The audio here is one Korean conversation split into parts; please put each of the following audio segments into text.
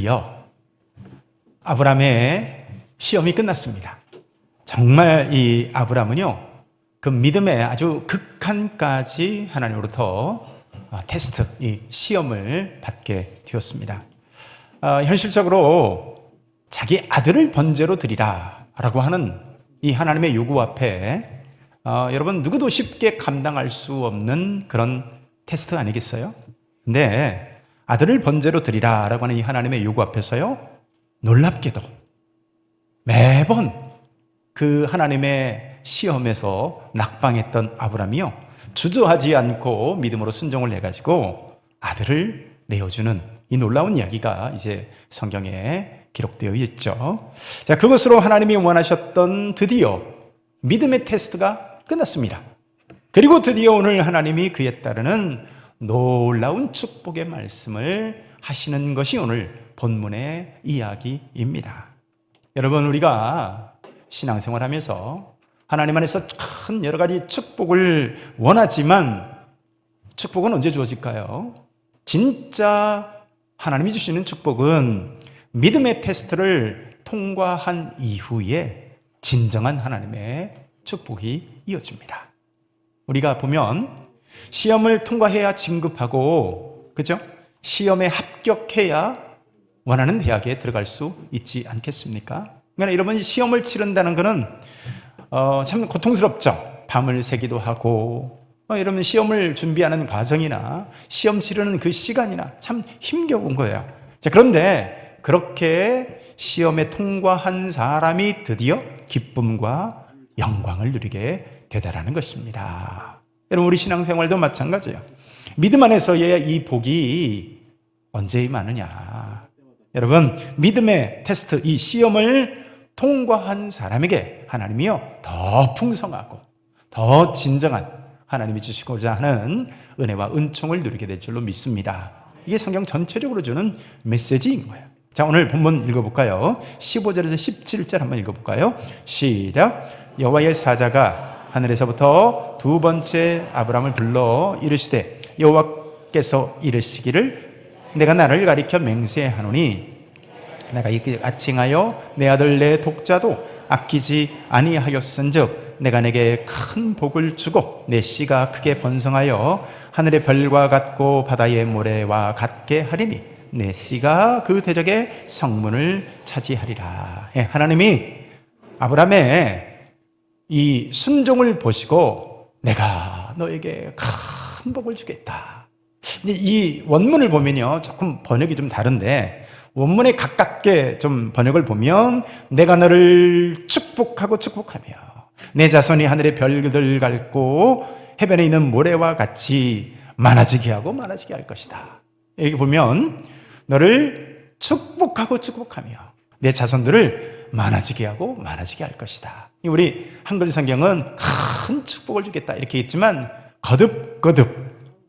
드디어 아브라함의 시험이 끝났습니다. 정말 이 아브라함은요, 그 믿음의 아주 극한까지 하나님으로부터 테스트, 이 시험을 받게 되었습니다. 현실적으로 자기 아들을 번제로 드리라 라고 하는 이 하나님의 요구 앞에 여러분 누구도 쉽게 감당할 수 없는 그런 테스트 아니겠어요? 근데 아들을 번제로 드리라 라고 하는 이 하나님의 요구 앞에서요, 놀랍게도 매번 그 하나님의 시험에서 낙방했던 아브라함이요, 주저하지 않고 믿음으로 순종을 해가지고 아들을 내어주는 이 놀라운 이야기가 이제 성경에 기록되어 있죠. 자, 그것으로 하나님이 원하셨던 드디어 믿음의 테스트가 끝났습니다. 그리고 드디어 오늘 하나님이 그에 따르는 놀라운 축복의 말씀을 하시는 것이 오늘 본문의 이야기입니다. 여러분, 우리가 신앙생활 하면서 하나님 안에서 큰 여러 가지 축복을 원하지만 축복은 언제 주어질까요? 진짜 하나님이 주시는 축복은 믿음의 테스트를 통과한 이후에 진정한 하나님의 축복이 이어집니다. 우리가 보면 시험을 통과해야 진급하고, 그죠? 시험에 합격해야 원하는 대학에 들어갈 수 있지 않겠습니까? 그러니까 여러분, 시험을 치른다는 것은 참 고통스럽죠. 밤을 새기도 하고, 여러분 시험을 준비하는 과정이나 시험 치르는 그 시간이나 참 힘겨운 거예요. 자, 그런데 그렇게 시험에 통과한 사람이 드디어 기쁨과 영광을 누리게 되다라는 것입니다. 여러분, 우리 신앙생활도 마찬가지예요. 믿음 안에서의 이 복이 언제 임하느냐. 여러분, 믿음의 테스트, 이 시험을 통과한 사람에게 하나님이요, 더 풍성하고 더 진정한 하나님이 주시고자 하는 은혜와 은총을 누리게 될 줄로 믿습니다. 이게 성경 전체적으로 주는 메시지인 거예요. 자, 오늘 본문 읽어볼까요? 15절에서 17절 한번 읽어볼까요? 시작. 여호와의 사자가 하늘에서부터 두 번째 아브라함을 불러 이르시되, 여호와께서 이르시기를 내가 나를 가리켜 맹세하노니 내가 이렇게 아칭하여 내 아들 내 독자도 아끼지 아니하였은즉 내가 내게 큰 복을 주고 내 씨가 크게 번성하여 하늘의 별과 같고 바다의 모래와 같게 하리니 내 씨가 그 대적의 성문을 차지하리라. 하나님이 아브라함의 이 순종을 보시고 내가 너에게 큰 복을 주겠다. 이 원문을 보면요, 조금 번역이 좀 다른데 원문에 가깝게 좀 번역을 보면 내가 너를 축복하고 축복하며 내 자손이 하늘의 별들 같고 해변에 있는 모래와 같이 많아지게 하고 많아지게 할 것이다. 여기 보면 너를 축복하고 축복하며 내 자손들을 많아지게 하고 많아지게 할 것이다. 우리 한글 성경은 큰 축복을 주겠다 이렇게 했지만 거듭거듭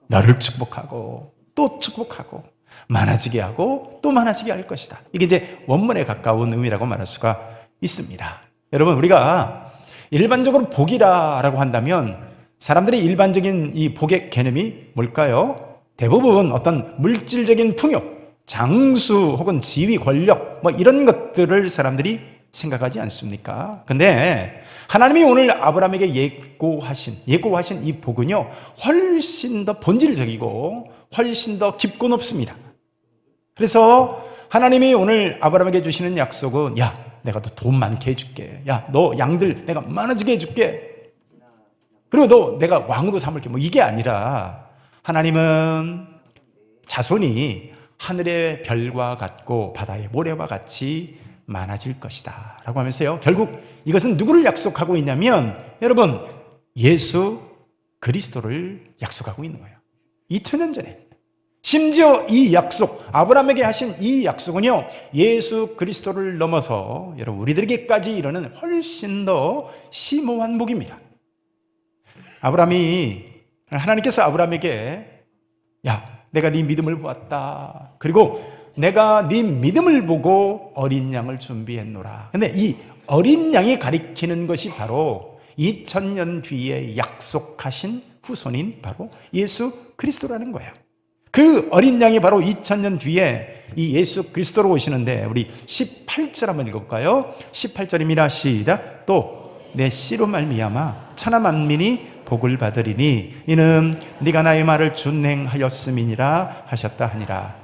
너를 축복하고 또 축복하고 많아지게 하고 또 많아지게 할 것이다. 이게 이제 원문에 가까운 의미라고 말할 수가 있습니다. 여러분, 우리가 일반적으로 복이라고 한다면 사람들의 일반적인 이 복의 개념이 뭘까요? 대부분 어떤 물질적인 풍요, 장수 혹은 지위, 권력 뭐 이런 것들을 사람들이 생각하지 않습니까? 근데 하나님이 오늘 아브라함에게 예고하신 이 복은요, 훨씬 더 본질적이고 훨씬 더 깊고 높습니다. 그래서 하나님이 오늘 아브라함에게 주시는 약속은, 야, 내가 너 돈 많게 해줄게. 야, 너 양들 내가 많아지게 해줄게. 그리고 너 내가 왕으로 삼을게. 뭐 이게 아니라 하나님은 자손이 하늘의 별과 같고 바다의 모래와 같이 많아질 것이다 라고 하면서요, 결국 이것은 누구를 약속하고 있냐면 여러분, 예수 그리스도를 약속하고 있는 거예요. 2000년 전에. 심지어 이 약속, 아브라함에게 하신 이 약속은요, 예수 그리스도를 넘어서 여러분 우리들에게까지 이르는 훨씬 더 심오한 복입니다. 하나님께서 아브라함에게, 야, 내가 네 믿음을 보았다. 그리고 내가 네 믿음을 보고 어린 양을 준비했노라. 근데 이 어린 양이 가리키는 것이 바로 2000년 뒤에 약속하신 후손인 바로 예수 그리스도라는 거예요. 그 어린 양이 바로 2000년 뒤에 이 예수 그리스도로 오시는데 우리 18절 한번 읽어볼까요? 18절입니다. 시작. 또 내 씨로 말미암아 천하 만민이 복을 받으리니 이는 네가 나의 말을 준행하였음이니라 하셨다 하니라.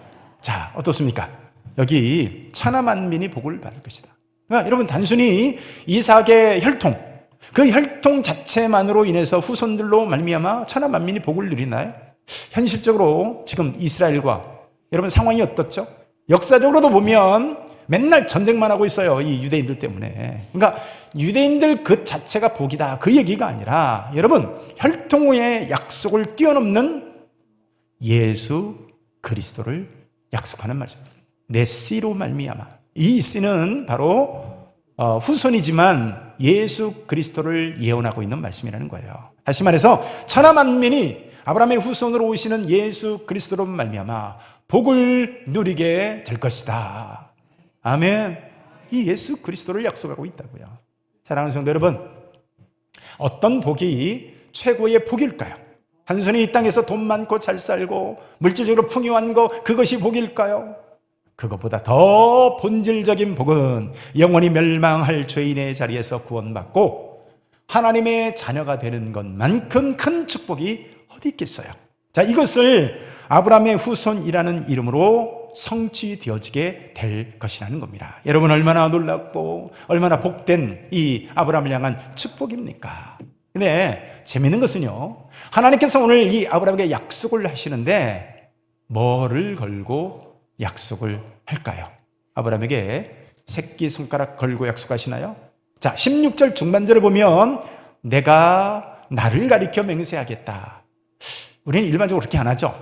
자, 어떻습니까? 여기 천하 만민이 복을 받을 것이다. 그러니까 여러분, 단순히 이삭의 혈통, 그 혈통 자체만으로 인해서 후손들로 말미암아 천하 만민이 복을 누리나요? 현실적으로 지금 이스라엘과 여러분 상황이 어떻죠? 역사적으로도 보면 맨날 전쟁만 하고 있어요. 이 유대인들 때문에. 그러니까 유대인들 그 자체가 복이다, 그 얘기가 아니라 여러분, 혈통의 약속을 뛰어넘는 예수 그리스도를 약속하는 말입니다. 내 씨로 말미암아. 이 씨는 바로 후손이지만 예수 그리스도를 예언하고 있는 말씀이라는 거예요. 다시 말해서 천하 만민이 아브라함의 후손으로 오시는 예수 그리스도로 말미암아 복을 누리게 될 것이다. 아멘. 이 예수 그리스도를 약속하고 있다고요. 사랑하는 성도 여러분, 어떤 복이 최고의 복일까요? 단순히 이 땅에서 돈 많고 잘 살고 물질적으로 풍요한 거, 그것이 복일까요? 그것보다 더 본질적인 복은 영원히 멸망할 죄인의 자리에서 구원받고 하나님의 자녀가 되는 것만큼 큰 축복이 어디 있겠어요? 자, 이것을 아브라함의 후손이라는 이름으로 성취되어지게 될 것이라는 겁니다. 여러분, 얼마나 놀랍고 얼마나 복된 이 아브라함을 향한 축복입니까? 근데 재미있는 것은요, 하나님께서 오늘 이 아브라함에게 약속을 하시는데 뭐를 걸고 약속을 할까요? 아브라함에게 새끼손가락 걸고 약속하시나요? 자, 16절 중반절을 보면 내가 나를 가리켜 맹세하겠다. 우리는 일반적으로 그렇게 안 하죠.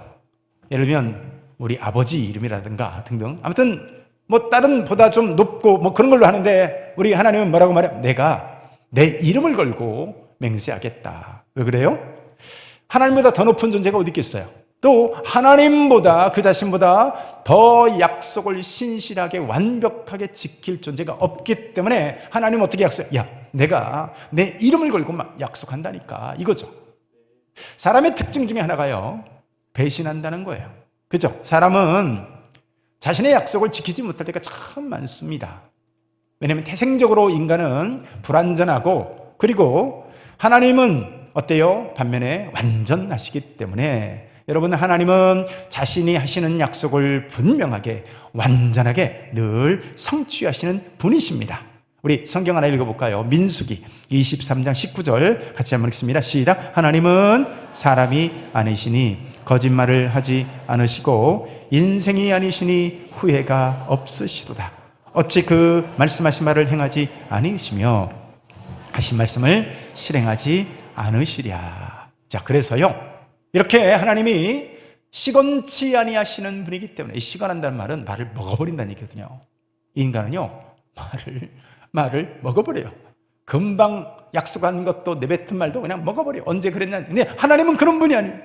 예를 들면 우리 아버지 이름이라든가 등등, 아무튼 뭐 다른 보다 좀 높고 뭐 그런 걸로 하는데 우리 하나님은 뭐라고 말해요? 내가 내 이름을 걸고 맹세하겠다. 왜 그래요? 하나님보다 더 높은 존재가 어디 있겠어요? 또 하나님보다, 그 자신보다 더 약속을 신실하게 완벽하게 지킬 존재가 없기 때문에 하나님은 어떻게 약속해요? 야, 내가 내 이름을 걸고 막 약속한다니까, 이거죠. 사람의 특징 중에 하나가요, 배신한다는 거예요. 그죠? 사람은 자신의 약속을 지키지 못할 때가 참 많습니다. 왜냐하면 태생적으로 인간은 불완전하고, 그리고 하나님은 어때요? 반면에 완전하시기 때문에 여러분, 하나님은 자신이 하시는 약속을 분명하게 완전하게 늘 성취하시는 분이십니다. 우리 성경 하나 읽어볼까요? 민수기 23장 19절 같이 한번 읽습니다. 시작. 하나님은 사람이 아니시니 거짓말을 하지 않으시고 인생이 아니시니 후회가 없으시도다. 어찌 그 말씀하신 말을 행하지 않으시며 하신 말씀을 실행하지 않으시랴. 자, 그래서요, 이렇게 하나님이 시건치 아니하시는 분이기 때문에, 시건한다는 말은 말을 먹어버린다는 얘기거든요. 인간은요, 말을 먹어버려요. 금방 약속한 것도 내뱉은 말도 그냥 먹어버려요. 언제 그랬냐. 근데 하나님은 그런 분이 아니에요.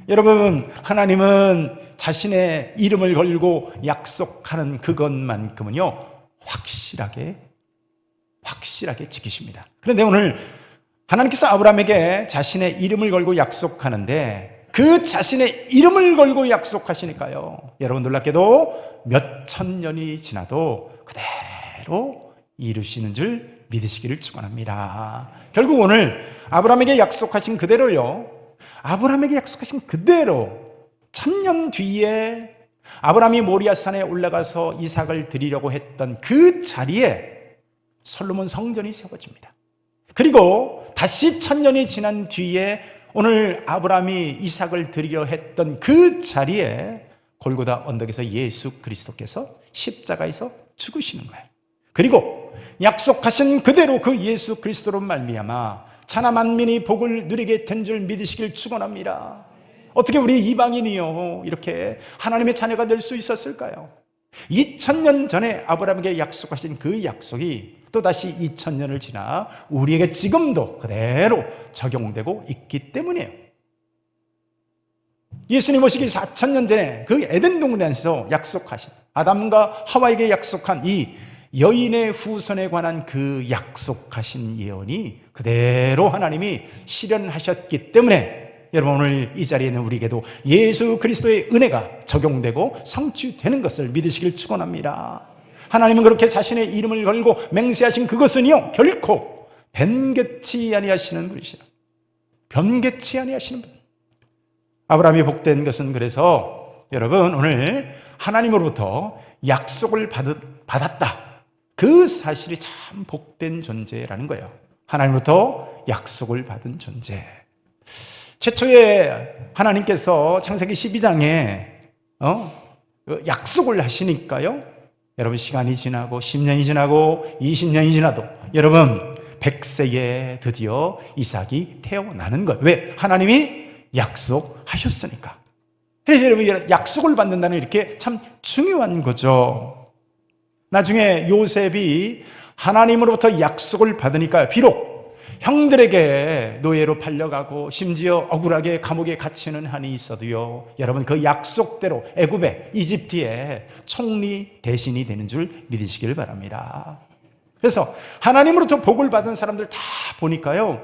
여러분, 하나님은 자신의 이름을 걸고 약속하는 그것만큼은요, 확실하게 지키십니다. 그런데 오늘 하나님께서 아브라함에게 자신의 이름을 걸고 약속하는데 그 자신의 이름을 걸고 약속하시니까요, 여러분 놀랍게도 몇천 년이 지나도 그대로 이루시는 줄 믿으시기를 축원합니다. 결국 오늘 아브라함에게 약속하신 그대로요, 아브라함에게 약속하신 그대로 1000년 뒤에 아브라함이 모리아산에 올라가서 이삭을 드리려고 했던 그 자리에 솔로몬 성전이 세워집니다. 그리고 다시 1000년이 지난 뒤에 오늘 아브라함이 이삭을 드리려 했던 그 자리에 골고다 언덕에서 예수 그리스도께서 십자가에서 죽으시는 거예요. 그리고 약속하신 그대로 그 예수 그리스도로 말미암아 천하 만민이 복을 누리게 된 줄 믿으시길 축원합니다. 어떻게 우리 이방인이요 이렇게 하나님의 자녀가 될 수 있었을까요? 2000년 전에 아브라함에게 약속하신 그 약속이 또다시 2000년을 지나 우리에게 지금도 그대로 적용되고 있기 때문이에요. 예수님 오시기 4000년 전에 그 에덴 동산에서 약속하신, 아담과 하와에게 약속한 이 여인의 후손에 관한 그 약속하신 예언이 그대로 하나님이 실현하셨기 때문에 여러분, 오늘 이 자리에 있는 우리에게도 예수 그리스도의 은혜가 적용되고 성취되는 것을 믿으시길 축원합니다. 하나님은 그렇게 자신의 이름을 걸고 맹세하신 그것은요, 결코 변개치 아니하시는 분이시라. 변개치 아니하시는 분. 아브라함이 복된 것은, 그래서 여러분, 오늘 하나님으로부터 약속을 받았다, 그 사실이 참 복된 존재라는 거예요. 하나님으로부터 약속을 받은 존재. 최초에 하나님께서 창세기 12장에 약속을 하시니까요, 여러분, 시간이 지나고 10년이 지나고 20년이 지나도 여러분 100세에 드디어 이삭이 태어나는 거예요. 왜? 하나님이 약속하셨으니까. 그래서 여러분, 약속을 받는다는 이렇게 참 중요한 거죠. 나중에 요셉이 하나님으로부터 약속을 받으니까 비록 형들에게 노예로 팔려가고 심지어 억울하게 감옥에 갇히는 한이 있어도요, 여러분, 그 약속대로 애굽에, 이집트의 총리 대신이 되는 줄 믿으시길 바랍니다. 그래서 하나님으로부터 복을 받은 사람들 다 보니까요,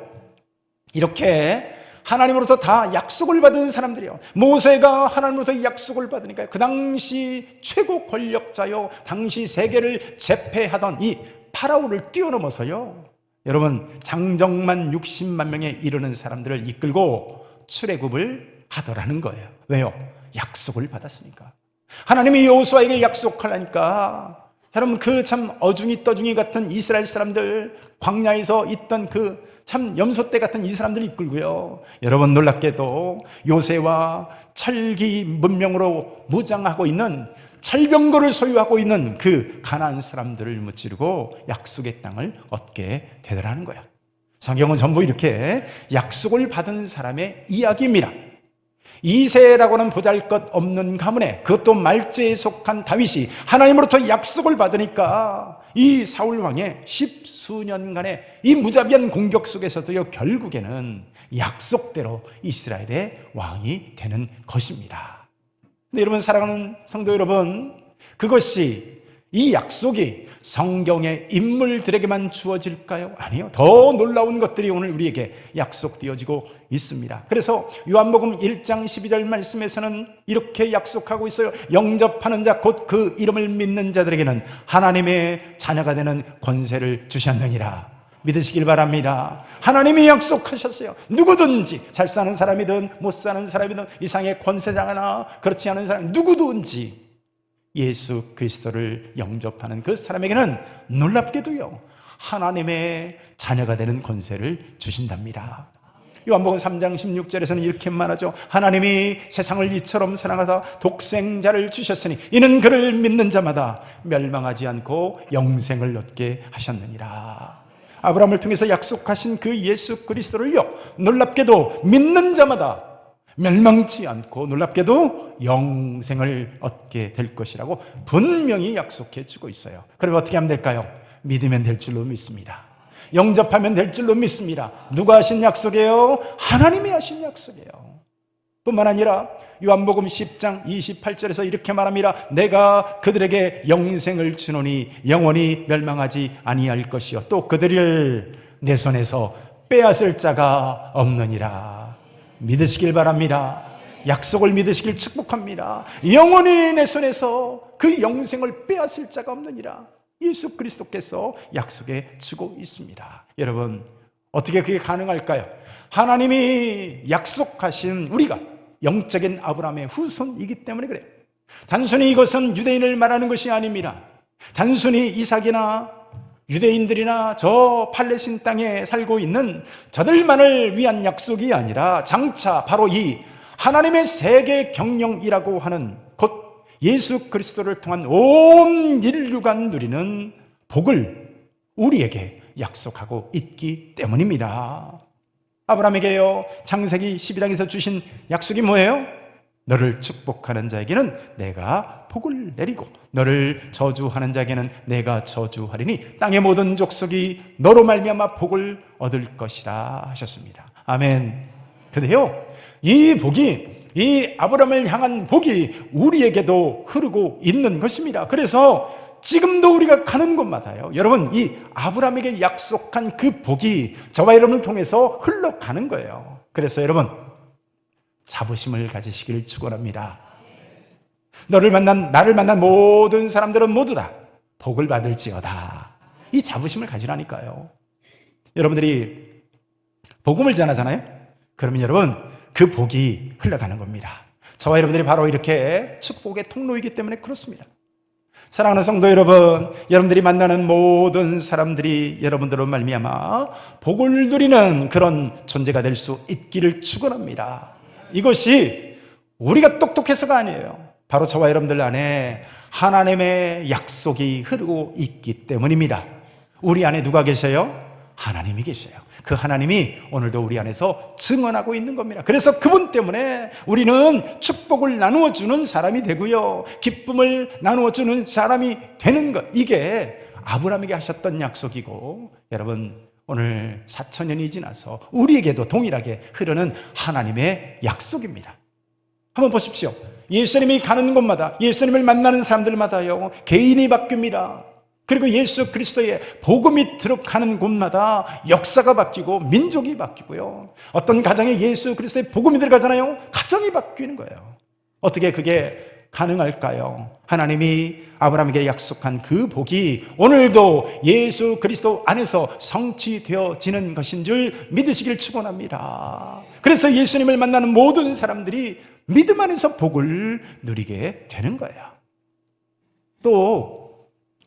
이렇게 하나님으로부터 다 약속을 받은 사람들이요, 모세가 하나님으로부터 약속을 받으니까 그 당시 최고 권력자요, 당시 세계를 제패하던 이 파라오를 뛰어넘어서요, 여러분, 장정만 60만 명에 이르는 사람들을 이끌고 출애굽을 하더라는 거예요. 왜요? 약속을 받았으니까. 하나님이 여호수아에게 약속하려니까, 여러분, 그 참 어중이 떠중이 같은 이스라엘 사람들, 광야에서 있던 그 참 염소떼 같은 이 사람들이 이끌고요, 여러분, 놀랍게도 요새와 철기 문명으로 무장하고 있는, 철병거를 소유하고 있는 그 가나안 사람들을 무찌르고 약속의 땅을 얻게 되더라는 거야. 성경은 전부 이렇게 약속을 받은 사람의 이야기입니다. 이새라고 하는 보잘것없는 가문에, 그것도 말제에 속한 다윗이 하나님으로부터 약속을 받으니까 이 사울 왕의 10수년간의 이 무자비한 공격 속에서도요, 결국에는 약속대로 이스라엘의 왕이 되는 것입니다. 근데 여러분, 사랑하는 성도 여러분, 그것이, 이 약속이 성경의 인물들에게만 주어질까요? 아니요. 더 놀라운 것들이 오늘 우리에게 약속되어지고 있습니다. 그래서 요한복음 1장 12절 말씀에서는 이렇게 약속하고 있어요. 영접하는 자, 곧 그 이름을 믿는 자들에게는 하나님의 자녀가 되는 권세를 주셨느니라. 믿으시길 바랍니다. 하나님이 약속하셨어요. 누구든지, 잘 사는 사람이든 못 사는 사람이든 이상의 권세자나 그렇지 않은 사람, 누구든지 예수 그리스도를 영접하는 그 사람에게는 놀랍게도요, 하나님의 자녀가 되는 권세를 주신답니다. 요한복음 3장 16절에서는 이렇게 말하죠. 하나님이 세상을 이처럼 사랑하사 독생자를 주셨으니 이는 그를 믿는 자마다 멸망하지 않고 영생을 얻게 하셨느니라. 아브라함을 통해서 약속하신 그 예수 그리스도를요, 놀랍게도 믿는 자마다 멸망치 않고 놀랍게도 영생을 얻게 될 것이라고 분명히 약속해 주고 있어요. 그럼 어떻게 하면 될까요? 믿으면 될 줄로 믿습니다. 영접하면 될 줄로 믿습니다. 누가 하신 약속이에요? 하나님이 하신 약속이에요. 뿐만 아니라 요한복음 10장 28절에서 이렇게 말합니다. 내가 그들에게 영생을 주노니 영원히 멸망하지 아니할 것이요 또 그들을 내 손에서 빼앗을 자가 없느니라. 믿으시길 바랍니다. 약속을 믿으시길 축복합니다. 영원히 내 손에서 그 영생을 빼앗을 자가 없느니라. 예수 그리스도께서 약속해 주고 있습니다. 여러분, 어떻게 그게 가능할까요? 하나님이 약속하신 우리가 영적인 아브라함의 후손이기 때문에 그래요. 단순히 이것은 유대인을 말하는 것이 아닙니다. 단순히 이삭이나 유대인들이나 저 팔레스틴 땅에 살고 있는 저들만을 위한 약속이 아니라 장차 바로 이 하나님의 세계 경영이라고 하는 곧 예수 그리스도를 통한 온 인류가 누리는 복을 우리에게 약속하고 있기 때문입니다. 아브라함에게요, 창세기 12장에서 주신 약속이 뭐예요? 너를 축복하는 자에게는 내가 복을 내리고 너를 저주하는 자에게는 내가 저주하리니 땅의 모든 족속이 너로 말미암아 복을 얻을 것이라 하셨습니다. 아멘. 근데요, 이 복이, 이 아브라함을 향한 복이 우리에게도 흐르고 있는 것입니다. 그래서 지금도 우리가 가는 곳마다요, 여러분, 이 아브라함에게 약속한 그 복이 저와 여러분을 통해서 흘러가는 거예요. 그래서 여러분, 자부심을 가지시길 축원합니다. 나를 만난 모든 사람들은 모두 다 복을 받을지어다. 이 자부심을 가지라니까요. 여러분들이 복음을 전하잖아요. 그러면 여러분 그 복이 흘러가는 겁니다. 저와 여러분들이 바로 이렇게 축복의 통로이기 때문에 그렇습니다. 사랑하는 성도 여러분, 여러분들이 만나는 모든 사람들이 여러분들로 말미암아 복을 누리는 그런 존재가 될 수 있기를 축원합니다. 이것이 우리가 똑똑해서가 아니에요. 바로 저와 여러분들 안에 하나님의 약속이 흐르고 있기 때문입니다. 우리 안에 누가 계셔요? 하나님이 계셔요. 그 하나님이 오늘도 우리 안에서 증언하고 있는 겁니다. 그래서 그분 때문에 우리는 축복을 나누어주는 사람이 되고요, 기쁨을 나누어주는 사람이 되는 것, 이게 아브라함에게 하셨던 약속이고, 여러분 오늘 4,000년이 지나서 우리에게도 동일하게 흐르는 하나님의 약속입니다. 한번 보십시오. 예수님이 가는 곳마다, 예수님을 만나는 사람들마다요, 개인이 바뀝니다. 그리고 예수 그리스도의 복음이 들어가는 곳마다 역사가 바뀌고 민족이 바뀌고요, 어떤 가정에 예수 그리스도의 복음이 들어가잖아요, 가정이 바뀌는 거예요. 어떻게 그게 가능할까요? 하나님이 아브라함에게 약속한 그 복이 오늘도 예수 그리스도 안에서 성취되어지는 것인 줄 믿으시길 축원합니다. 그래서 예수님을 만나는 모든 사람들이 믿음 안에서 복을 누리게 되는 거예요. 또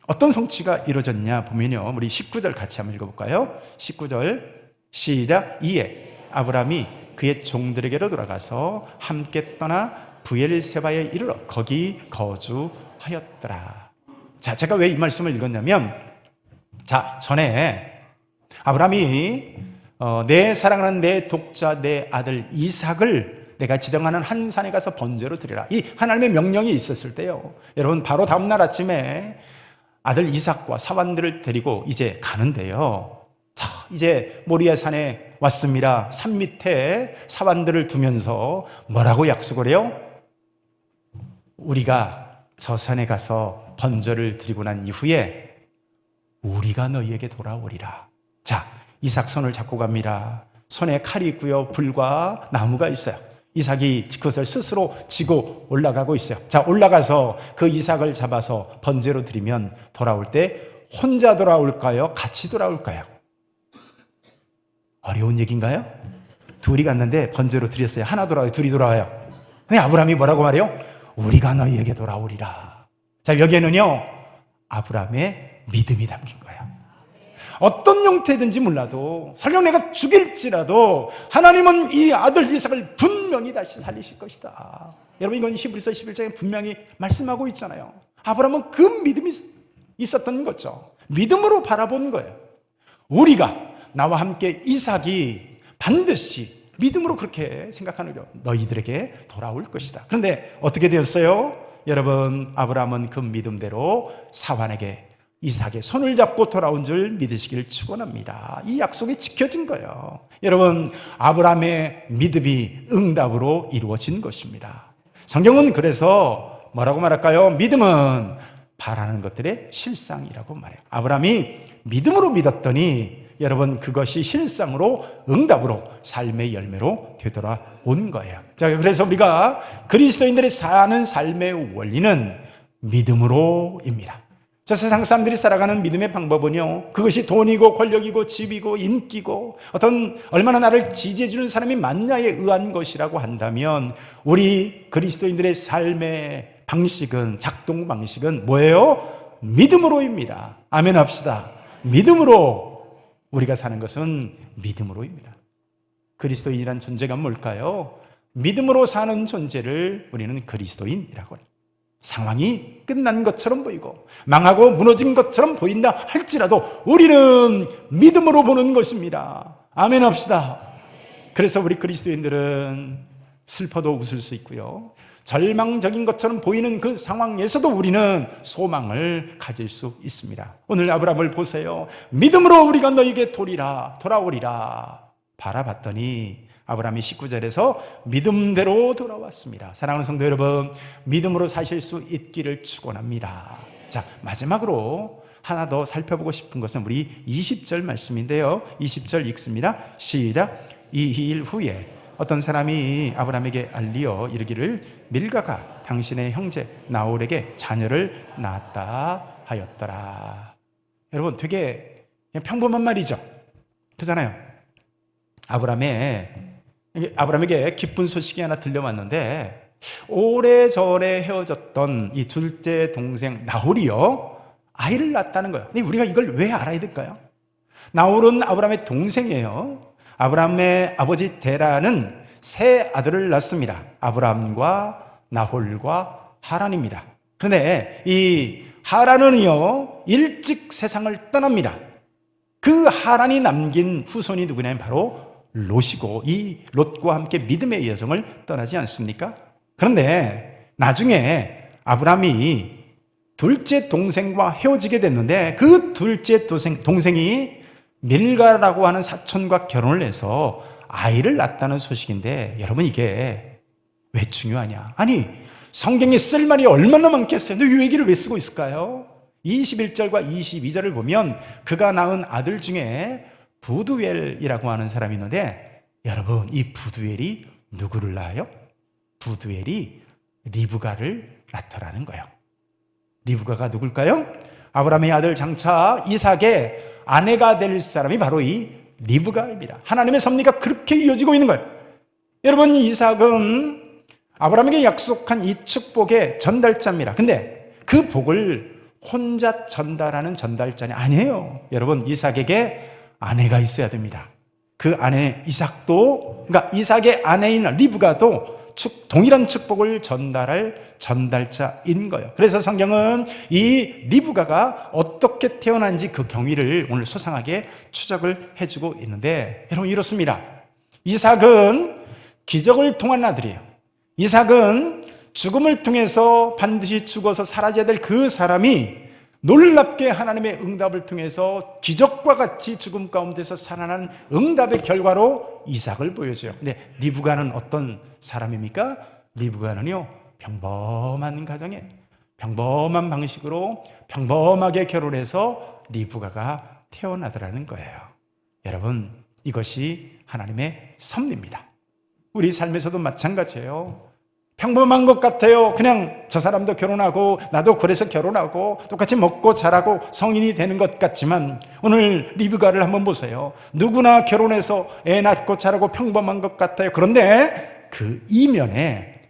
어떤 성취가 이루어졌냐 보면요, 우리 19절 같이 한번 읽어볼까요? 19절 시작. 이에 아브라함이 그의 종들에게로 돌아가서 함께 떠나 브엘세바에 이르러 거기 거주하였더라. 자, 제가 왜 이 말씀을 읽었냐면, 자, 전에 아브라함이 내 사랑하는 내 독자 내 아들 이삭을 내가 지정하는 한 산에 가서 번제로 드리라, 이 하나님의 명령이 있었을 때요, 여러분 바로 다음날 아침에 아들 이삭과 사환들을 데리고 이제 가는데요, 자, 이제 모리아 산에 왔습니다. 산 밑에 사환들을 두면서 뭐라고 약속을 해요? 우리가 저 산에 가서 번제를 드리고 난 이후에 우리가 너희에게 돌아오리라. 자, 이삭 손을 잡고 갑니다. 손에 칼이 있고요, 불과 나무가 있어요. 이삭이 그것을 스스로 지고 올라가고 있어요. 자, 올라가서 그 이삭을 잡아서 번제로 드리면 돌아올 때 혼자 돌아올까요? 같이 돌아올까요? 어려운 얘기인가요? 둘이 갔는데 번제로 드렸어요. 하나 돌아와요, 둘이 돌아와요. 근데 아브라함이 뭐라고 말해요? 우리가 너희에게 돌아오리라. 자, 여기에는요 아브라함의 믿음이 담긴 거예요. 어떤 형태든지 몰라도, 설령 내가 죽일지라도 하나님은 이 아들 이삭을 분명히 다시 살리실 것이다. 여러분, 이건 히브리서 11장에 분명히 말씀하고 있잖아요. 아브라함은 그 믿음이 있었던 거죠. 믿음으로 바라본 거예요. 우리가, 나와 함께 이삭이 반드시 믿음으로 그렇게 생각하는 거예요. 너희들에게 돌아올 것이다. 그런데 어떻게 되었어요? 여러분, 아브라함은 그 믿음대로 사환에게 이삭의 손을 잡고 돌아온 줄 믿으시길 축원합니다. 이 약속이 지켜진 거예요. 여러분, 아브라함의 믿음이 응답으로 이루어진 것입니다. 성경은 그래서 뭐라고 말할까요? 믿음은 바라는 것들의 실상이라고 말해요. 아브라함이 믿음으로 믿었더니 여러분, 그것이 실상으로, 응답으로, 삶의 열매로 되돌아온 거예요. 자, 그래서 우리가 그리스도인들이 사는 삶의 원리는 믿음으로입니다. 저 세상 사람들이 살아가는 믿음의 방법은요, 그것이 돈이고 권력이고 집이고 인기고 어떤 얼마나 나를 지지해주는 사람이 많냐에 의한 것이라고 한다면, 우리 그리스도인들의 삶의 방식은, 작동 방식은 뭐예요? 믿음으로입니다. 아멘 합시다. 믿음으로 우리가 사는 것은 믿음으로입니다. 그리스도인이란 존재가 뭘까요? 믿음으로 사는 존재를 우리는 그리스도인이라고 합니다. 상황이 끝난 것처럼 보이고 망하고 무너진 것처럼 보인다 할지라도 우리는 믿음으로 보는 것입니다. 아멘 합시다. 그래서 우리 그리스도인들은 슬퍼도 웃을 수 있고요, 절망적인 것처럼 보이는 그 상황에서도 우리는 소망을 가질 수 있습니다. 오늘 아브라함을 보세요. 믿음으로 우리가 너에게 돌아오리라 바라봤더니 아브라함이 19절에서 믿음대로 돌아왔습니다. 사랑하는 성도 여러분, 믿음으로 사실 수 있기를 축원합니다. 자, 마지막으로 하나 더 살펴보고 싶은 것은 우리 20절 말씀인데요, 20절 읽습니다. 시작. 이 일 후에 어떤 사람이 아브라함에게 알리어 이르기를 밀가가 당신의 형제 나홀에게 자녀를 낳았다 하였더라. 여러분, 되게 그냥 평범한 말이죠. 그렇잖아요. 아브라함에게 기쁜 소식이 하나 들려왔는데, 오래전에 헤어졌던 이 둘째 동생 나홀이요, 아이를 낳았다는 거예요. 근데 우리가 이걸 왜 알아야 될까요? 나홀은 아브라함의 동생이에요. 아브라함의 아버지 데라는 세 아들을 낳습니다. 아브라함과 나홀과 하란입니다. 그런데 이 하란은요, 일찍 세상을 떠납니다. 그 하란이 남긴 후손이 누구냐면 바로 롯이고, 이 롯과 함께 믿음의 여정을 떠나지 않습니까? 그런데 나중에 아브라함이 둘째 동생과 헤어지게 됐는데, 그 둘째 동생이 밀가라고 하는 사촌과 결혼을 해서 아이를 낳았다는 소식인데, 여러분, 이게 왜 중요하냐? 아니, 성경에 쓸 말이 얼마나 많겠어요? 근데 이 얘기를 왜 쓰고 있을까요? 21절과 22절을 보면 그가 낳은 아들 중에 부두엘이라고 하는 사람이 있는데, 여러분, 이 부두엘이 누구를 낳아요? 부두엘이 리브가를 낳더라는 거예요. 리브가가 누굴까요? 아브라함의 아들 장차 이삭의 아내가 될 사람이 바로 이 리브가입니다. 하나님의 섭리가 그렇게 이어지고 있는 거예요. 여러분, 이삭은 아브라함에게 약속한 이 축복의 전달자입니다. 근데 그 복을 혼자 전달하는 전달자는 아니에요. 여러분, 이삭에게 아내가 있어야 됩니다. 그 아내 이삭도, 그러니까 이삭의 아내인 리브가도 동일한 축복을 전달할 전달자인 거예요. 그래서 성경은 이 리브가가 어떻게 태어난지 그 경위를 오늘 소상하게 추적을 해주고 있는데, 여러분, 이렇습니다. 이삭은 기적을 통한 아들이에요. 이삭은 죽음을 통해서 반드시 죽어서 사라져야 될 그 사람이 놀랍게 하나님의 응답을 통해서 기적과 같이 죽음 가운데서 살아난 응답의 결과로 이삭을 보여줘요. 근데 리브가는 어떤 사람입니까? 리브가는요, 평범한 가정에 평범한 방식으로 평범하게 결혼해서 리브가가 태어나더라는 거예요. 여러분, 이것이 하나님의 섭리입니다. 우리 삶에서도 마찬가지예요. 평범한 것 같아요. 그냥 저 사람도 결혼하고 나도 그래서 결혼하고 똑같이 먹고 자라고 성인이 되는 것 같지만, 오늘 리브가를 한번 보세요. 누구나 결혼해서 애 낳고 자라고 평범한 것 같아요. 그런데 그 이면에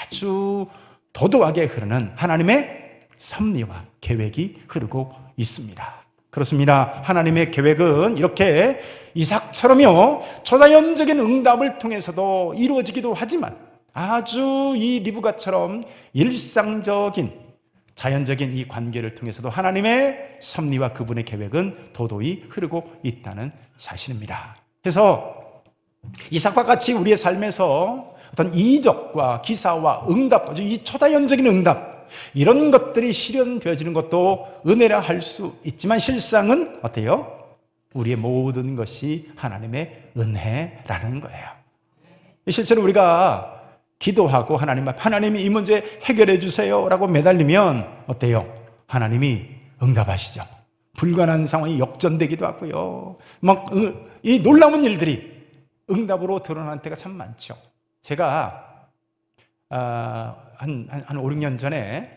아주 도도하게 흐르는 하나님의 섭리와 계획이 흐르고 있습니다. 그렇습니다. 하나님의 계획은 이렇게 이삭처럼요, 초자연적인 응답을 통해서도 이루어지기도 하지만, 아주 이 리브가처럼 일상적인 자연적인 이 관계를 통해서도 하나님의 섭리와 그분의 계획은 도도히 흐르고 있다는 사실입니다. 그래서 이삭과 같이 우리의 삶에서 어떤 이적과 기사와 응답, 이 초자연적인 응답, 이런 것들이 실현되어지는 것도 은혜라 할 수 있지만, 실상은 어때요? 우리의 모든 것이 하나님의 은혜라는 거예요. 실제로 우리가 기도하고 하나님이 이 문제 해결해 주세요 라고 매달리면 어때요? 하나님이 응답하시죠. 불가능한 상황이 역전되기도 하고요, 이 놀라운 일들이 응답으로 드러난 때가 참 많죠. 제가 한 5, 6년 전에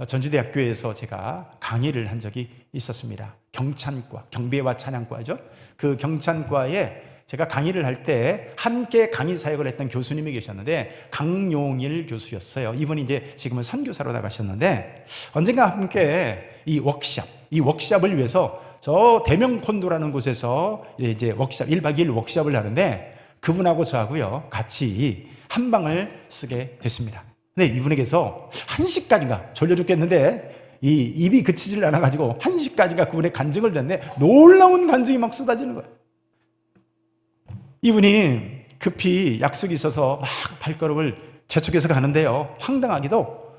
전주대학교에서 제가 강의를 한 적이 있었습니다. 경찬과, 경배와 찬양과죠. 그 경찬과에 제가 강의를 할 때 함께 강의 사역을 했던 교수님이 계셨는데, 강용일 교수였어요. 이분이 이제 지금은 선교사로 나가셨는데, 언젠가 함께 이 워크샵을 위해서 저 대명콘도라는 곳에서 이제 워크샵, 1박 2일 워크샵을 하는데, 그분하고 저하고요, 같이 한 방을 쓰게 됐습니다. 근데 이분에게서 1시까지인가 졸려 죽겠는데, 이 입이 그치질 않아가지고 1시까지가 그분의 간증을 듣는데, 놀라운 간증이 막 쏟아지는 거예요. 이분이 급히 약속이 있어서 막 발걸음을 재촉해서 가는데요, 황당하게도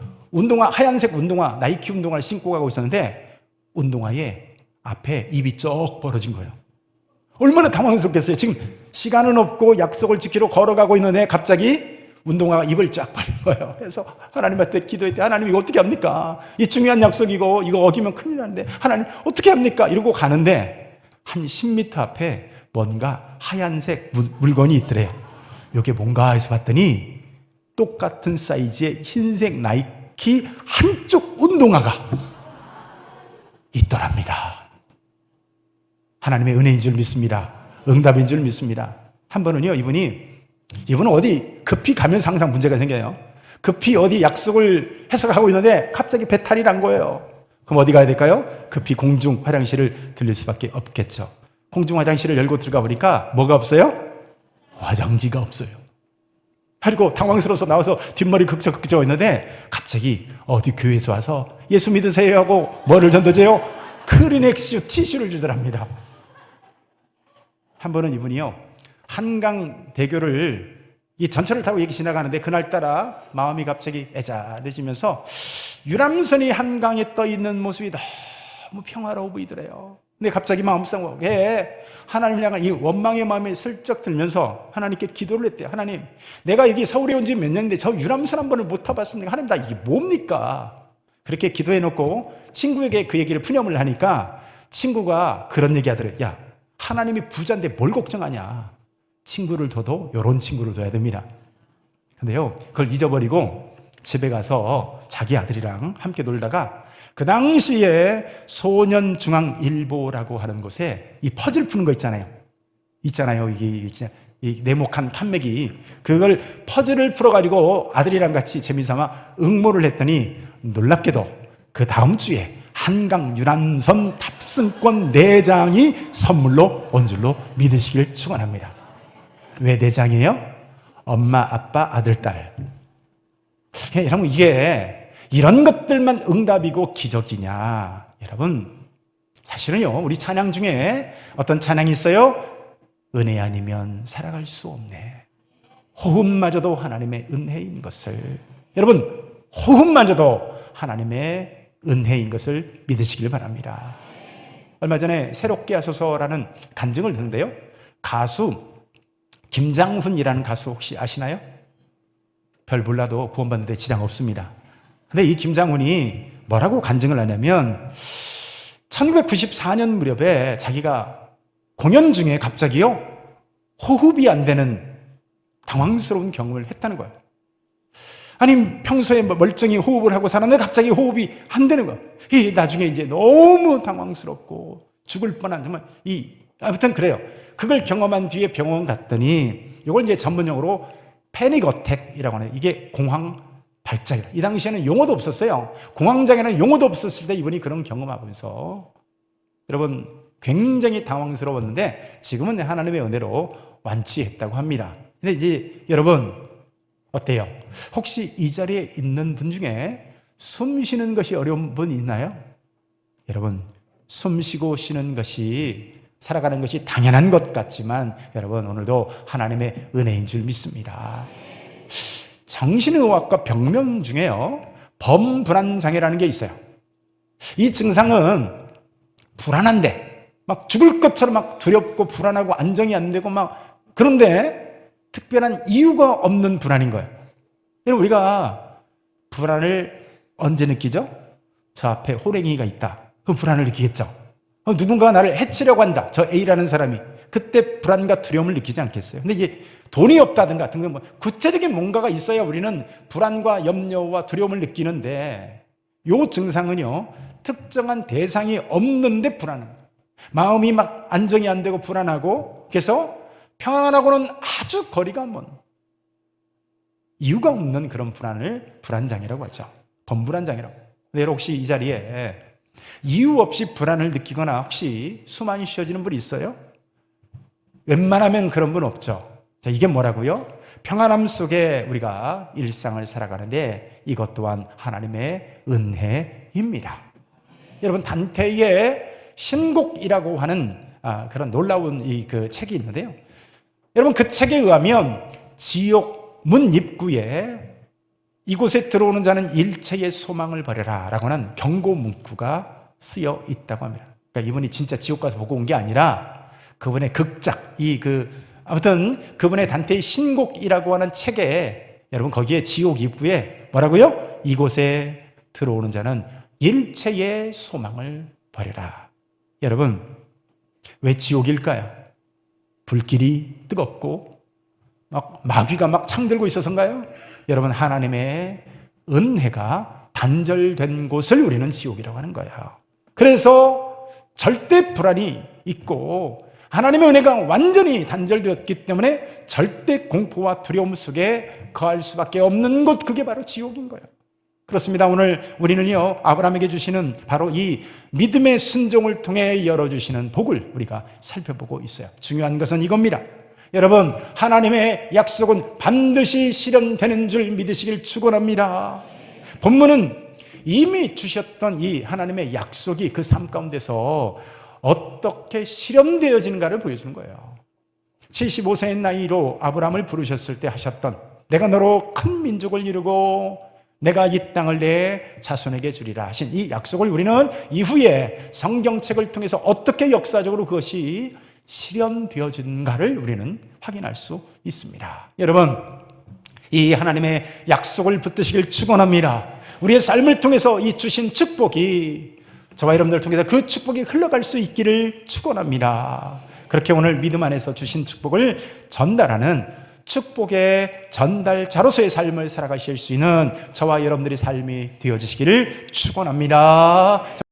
하얀색 운동화, 나이키 운동화를 신고 가고 있었는데, 운동화에 앞에 입이 쩍 벌어진 거예요. 얼마나 당황스럽겠어요. 지금 시간은 없고 약속을 지키러 걸어가고 있는데 갑자기 운동화가 입을 쫙 벌린 거예요. 그래서 하나님한테 기도했대. 하나님, 이거 어떻게 합니까? 이 중요한 약속이고 이거 어기면 큰일 나는데 하나님 어떻게 합니까? 이러고 가는데 한 10m 앞에 뭔가 하얀색 물건이 있더래요. 이게 뭔가 해서 봤더니 똑같은 사이즈의 흰색 나이키 한쪽 운동화가 있더랍니다. 하나님의 은혜인 줄 믿습니다. 응답인 줄 믿습니다. 한 번은요, 이분은 어디 급히 가면서 항상 문제가 생겨요. 급히 어디 약속을 해서 가고 있는데 갑자기 배탈이 난 거예요. 그럼 어디 가야 될까요? 급히 공중 화장실을 들릴 수밖에 없겠죠. 공중 화장실을 열고 들어가 보니까 뭐가 없어요? 화장지가 없어요. 그리고 당황스러워서 나와서 뒷머리 극적극적 있는데 갑자기 어디 교회에서 와서 예수 믿으세요 하고 뭐를 전도줘요? 크리넥스 티슈를 주더랍니다. 한 번은 이분이요, 한강대교를 이 전철을 타고 여기 지나가는데 그날따라 마음이 갑자기 애잔해지면서 유람선이 한강에 떠 있는 모습이 너무 평화로워 보이더래요. 근데 갑자기 마음속에 하나님을 향한 이 원망의 마음이 슬쩍 들면서 하나님께 기도를 했대요. 하나님, 내가 여기 서울에 온 지 몇 년인데 저 유람선 한 번을 못 타봤습니다. 하나님, 나 이게 뭡니까? 그렇게 기도해놓고 친구에게 그 얘기를 푸념을 하니까 친구가 그런 얘기 하더래요. 야, 하나님이 부자인데 뭘 걱정하냐? 친구를 둬도 이런 친구를 둬야 됩니다. 근데요, 그걸 잊어버리고 집에 가서 자기 아들이랑 함께 놀다가 그 당시에 소년중앙일보라고 하는 곳에 이 퍼즐 푸는 거 있잖아요. 이게 이 네모칸 칸맥이, 그걸 퍼즐을 풀어가지고 아들이랑 같이 재미삼아 응모를 했더니 놀랍게도 그 다음 주에 한강 유람선 탑승권 4장이 선물로 온 줄로 믿으시길 축원합니다. 왜 4장이에요? 엄마, 아빠, 아들, 딸. 여러분, 이게 이런 것들만 응답이고 기적이냐? 여러분, 사실은요, 우리 찬양 중에 어떤 찬양이 있어요? 은혜 아니면 살아갈 수 없네. 호흡마저도 하나님의 은혜인 것을, 여러분, 호흡마저도 하나님의 은혜인 것을 믿으시길 바랍니다. 얼마 전에 새롭게 하소서라는 간증을 듣는데요, 가수 김장훈이라는 가수 혹시 아시나요? 별 몰라도 구원받는데 지장 없습니다. 근데 이 김장훈이 뭐라고 간증을 하냐면 1994년 무렵에 자기가 공연 중에 갑자기요, 호흡이 안 되는 당황스러운 경험을 했다는 거예요. 아니, 평소에 멀쩡히 호흡을 하고 사는데 갑자기 호흡이 안 되는 거예요. 이 나중에 이제 너무 당황스럽고 죽을 뻔한, 정말 아무튼 그래요. 그걸 경험한 뒤에 병원 갔더니 이걸 이제 전문용어로 패닉 어택이라고 하는, 이게 공황 발작이다. 이 당시에는 용어도 없었어요. 공황장애는 용어도 없었을 때 이분이 그런 경험하면서 여러분 굉장히 당황스러웠는데 지금은 하나님의 은혜로 완치했다고 합니다. 근데 이제 여러분 어때요? 혹시 이 자리에 있는 분 중에 숨 쉬는 것이 어려운 분 있나요? 여러분, 숨 쉬고 쉬는 것이, 살아가는 것이 당연한 것 같지만 여러분, 오늘도 하나님의 은혜인 줄 믿습니다. 정신의학과 병명 중에요, 범불안장애라는 게 있어요. 이 증상은 불안한데 막 죽을 것처럼 막 두렵고 불안하고 안정이 안 되고 막, 그런데 특별한 이유가 없는 불안인 거예요. 여러분, 우리가 불안을 언제 느끼죠? 저 앞에 호랭이가 있다. 그럼 불안을 느끼겠죠. 누군가 나를 해치려고 한다. 저 A라는 사람이. 그때 불안과 두려움을 느끼지 않겠어요? 근데 이제 돈이 없다든가 등등 뭐 구체적인 뭔가가 있어야 우리는 불안과 염려와 두려움을 느끼는데, 이 증상은요, 특정한 대상이 없는데 불안합니다. 마음이 막 안정이 안 되고 불안하고, 그래서 평안하고는 아주 거리가 먼, 이유가 없는 그런 불안을 불안장애라고 하죠. 범불안장애라고. 근데 여러분, 혹시 이 자리에 이유 없이 불안을 느끼거나 혹시 숨 안 쉬어지는 분 있어요? 웬만하면 그런 분 없죠. 자, 이게 뭐라고요? 평안함 속에 우리가 일상을 살아가는데 이것 또한 하나님의 은혜입니다. 여러분, 단테의 신곡이라고 하는 그런 놀라운 그 책이 있는데요, 여러분, 그 책에 의하면 지옥 문 입구에 이곳에 들어오는 자는 일체의 소망을 버려라 라고 하는 경고 문구가 쓰여 있다고 합니다. 그러니까 이분이 진짜 지옥 가서 보고 온 게 아니라 그분의 극작, 아무튼 그분의 단테의 신곡이라고 하는 책에, 여러분, 거기에 지옥 입구에 뭐라고요? 이곳에 들어오는 자는 일체의 소망을 버려라. 여러분, 왜 지옥일까요? 불길이 뜨겁고 막 마귀가 막 창들고 있어서인가요? 여러분, 하나님의 은혜가 단절된 곳을 우리는 지옥이라고 하는 거예요. 그래서 절대 불안이 있고 하나님의 은혜가 완전히 단절되었기 때문에 절대 공포와 두려움 속에 거할 수밖에 없는 곳, 그게 바로 지옥인 거예요. 그렇습니다. 오늘 우리는요, 아브라함에게 주시는 바로 이 믿음의 순종을 통해 열어주시는 복을 우리가 살펴보고 있어요. 중요한 것은 이겁니다. 여러분, 하나님의 약속은 반드시 실현되는 줄 믿으시길 축원합니다. 본문은 이미 주셨던 이 하나님의 약속이 그 삶 가운데서 어떻게 실현되어지는가를 보여주는 거예요. 75세의 나이로 아브라함을 부르셨을 때 하셨던, 내가 너로 큰 민족을 이루고 내가 이 땅을 내 자손에게 주리라 하신 이 약속을 우리는 이후에 성경책을 통해서 어떻게 역사적으로 그것이 실현되어진가를 우리는 확인할 수 있습니다. 여러분, 이 하나님의 약속을 붙드시길 축원합니다. 우리의 삶을 통해서 이 주신 축복이 저와 여러분들을 통해서 그 축복이 흘러갈 수 있기를 축원합니다. 그렇게 오늘 믿음 안에서 주신 축복을 전달하는 축복의 전달자로서의 삶을 살아가실 수 있는 저와 여러분들의 삶이 되어지시기를 축원합니다.